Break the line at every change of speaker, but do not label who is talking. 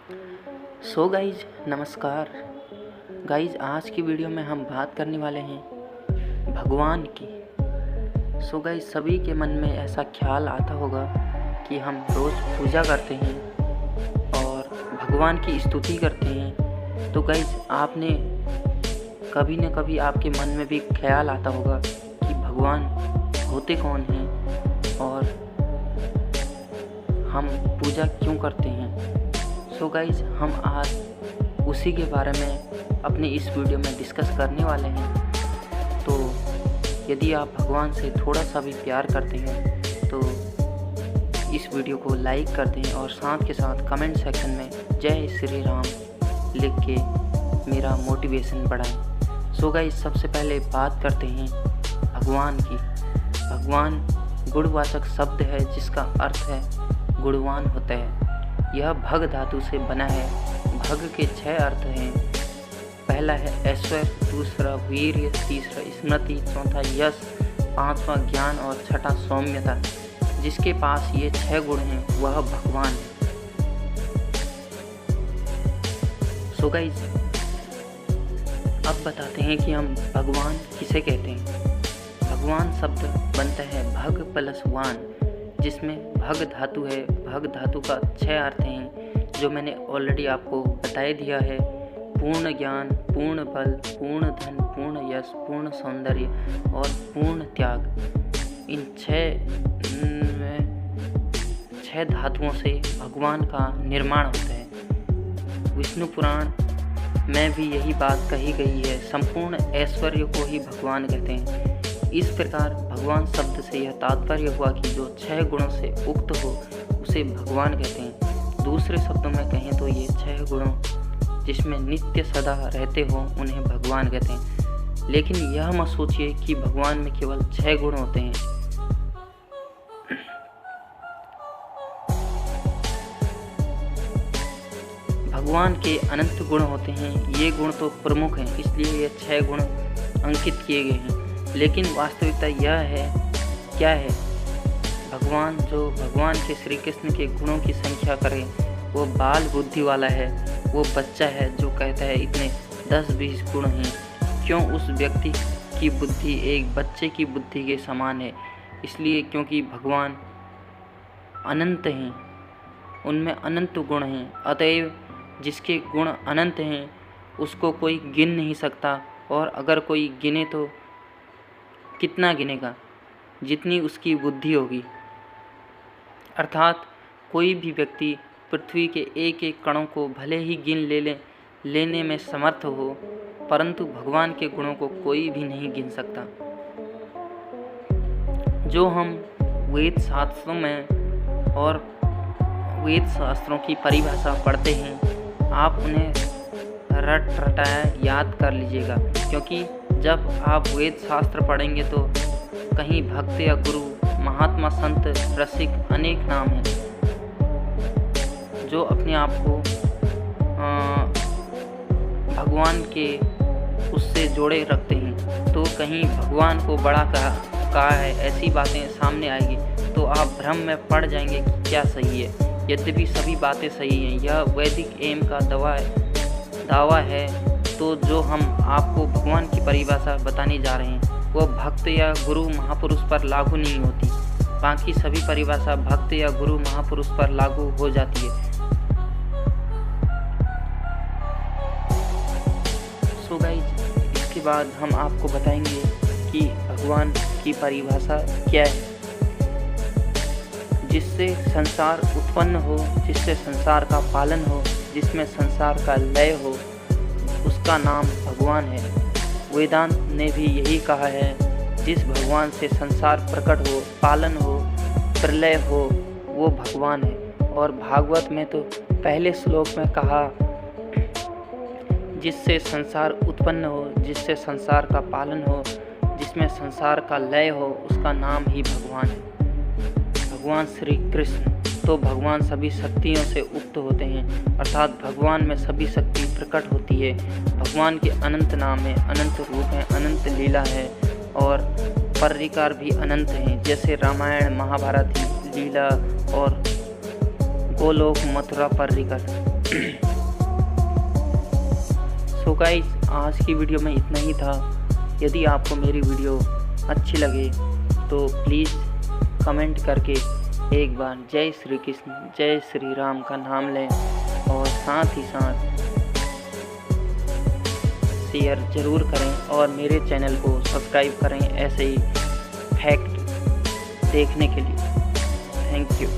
So guys नमस्कार guys, आज की वीडियो में हम बात करने वाले हैं भगवान की। सो गाइज, सभी के मन में ऐसा ख्याल आता होगा कि हम रोज़ पूजा करते हैं और भगवान की स्तुति करते हैं। तो गाइज, आपने कभी न कभी आपके मन में भी ख्याल आता होगा कि भगवान होते कौन हैं और हम पूजा क्यों करते हैं। सो गाइज, हम आज उसी के बारे में अपनी इस वीडियो में डिस्कस करने वाले हैं। तो यदि आप भगवान से थोड़ा सा भी प्यार करते हैं तो इस वीडियो को लाइक कर दें और साथ के साथ कमेंट सेक्शन में जय श्री राम लिख के मेरा मोटिवेशन बढ़ाएं। सो गाइज, सबसे पहले बात करते हैं भगवान की। भगवान गुणवाचक शब्द है जिसका अर्थ है गुणवान होता है। यह भग धातु से बना है। भग के 6 अर्थ हैं। पहला है ऐश्वर्य, दूसरा वीर्य, तीसरा स्मृति, चौथा यश, पांचवा ज्ञान और छठा सौम्यता। जिसके पास ये 6 गुण हैं वह भगवान है। सो गाइस, अब बताते हैं कि हम भगवान किसे कहते हैं। भगवान शब्द बनता है भग प्लस वान, जिसमें भग धातु है। भग धातु का 6 अर्थ हैं जो मैंने ऑलरेडी आपको बता दिया है। पूर्ण ज्ञान, पूर्ण बल, पूर्ण धन, पूर्ण यश, पूर्ण सौंदर्य और पूर्ण त्याग। इन 6 धातुओं से भगवान का निर्माण होता है। विष्णु पुराण में भी यही बात कही गई है। संपूर्ण ऐश्वर्य को ही भगवान कहते हैं। इस प्रकार भगवान शब्द से यह तात्पर्य हुआ कि जो 6 गुणों से उक्त हो उसे भगवान कहते हैं। दूसरे शब्दों में कहें तो ये 6 गुणों जिसमें नित्य सदा रहते हो उन्हें भगवान कहते हैं। लेकिन यह मत सोचिए कि भगवान में केवल 6 गुण होते हैं। भगवान के अनंत गुण होते हैं। ये गुण तो प्रमुख हैं, इसलिए ये 6 गुण अंकित किए गए हैं। लेकिन वास्तविकता यह है क्या है, भगवान के श्री कृष्ण के गुणों की संख्या करे वो बाल बुद्धि वाला है। वो बच्चा है जो कहता है इतने 10-20 गुण हैं। क्यों? उस व्यक्ति की बुद्धि एक बच्चे की बुद्धि के समान है। इसलिए क्योंकि भगवान अनंत हैं, उनमें अनंत गुण हैं। अतएव जिसके गुण अनंत हैं उसको कोई गिन नहीं सकता। और अगर कोई गिने तो कितना गिनेगा? जितनी उसकी बुद्धि होगी। अर्थात कोई भी व्यक्ति पृथ्वी के एक कणों को भले ही लेने में समर्थ हो, परंतु भगवान के गुणों को कोई भी नहीं गिन सकता। जो हम वेद शास्त्रों में और वेद शास्त्रों की परिभाषा पढ़ते हैं, आप उन्हें रटाया याद कर लीजिएगा। क्योंकि जब आप वेद शास्त्र पढ़ेंगे तो कहीं भक्त या गुरु, महात्मा, संत, रसिक अनेक नाम हैं जो अपने आप को भगवान के उससे जोड़े रखते हैं। तो कहीं भगवान को बड़ा कहा है, ऐसी बातें सामने आएगी तो आप भ्रम में पड़ जाएंगे कि क्या सही है। यद्यपि सभी बातें सही हैं, यह वैदिक एम का दावा है। तो जो हम आपको भगवान की परिभाषा बताने जा रहे हैं वो भक्त या गुरु महापुरुष पर लागू नहीं होती। बाकी सभी परिभाषा भक्त या गुरु महापुरुष पर लागू हो जाती है। सो गाइज, इसके बाद हम आपको बताएंगे कि भगवान की परिभाषा क्या है। जिससे संसार उत्पन्न हो, जिससे संसार का पालन हो, जिसमें संसार का लय हो, उसका नाम भगवान है। वेदांत ने भी यही कहा है, जिस भगवान से संसार प्रकट हो, पालन हो, प्रलय हो, वो भगवान है। और भागवत में तो पहले श्लोक में कहा, जिससे संसार उत्पन्न हो, जिससे संसार का पालन हो, जिसमें संसार का लय हो, उसका नाम ही भगवान है। भगवान श्री कृष्ण तो भगवान सभी शक्तियों से उक्त होते हैं, अर्थात भगवान में सभी शक्ति प्रकट होती है। भगवान के अनंत नाम है, अनंत रूप है, अनंत लीला है और परिकार भी अनंत हैं। जैसे रामायण, महाभारत लीला और गोलोक, मथुरा, परिकर। सो गाइस, आज की वीडियो में इतना ही था। यदि आपको मेरी वीडियो अच्छी लगे तो प्लीज़ कमेंट करके एक बार जय श्री कृष्ण जय श्री राम का नाम लें और साथ ही साथ शेयर ज़रूर करें और मेरे चैनल को सब्सक्राइब करें ऐसे ही फैक्ट देखने के लिए। Thank you.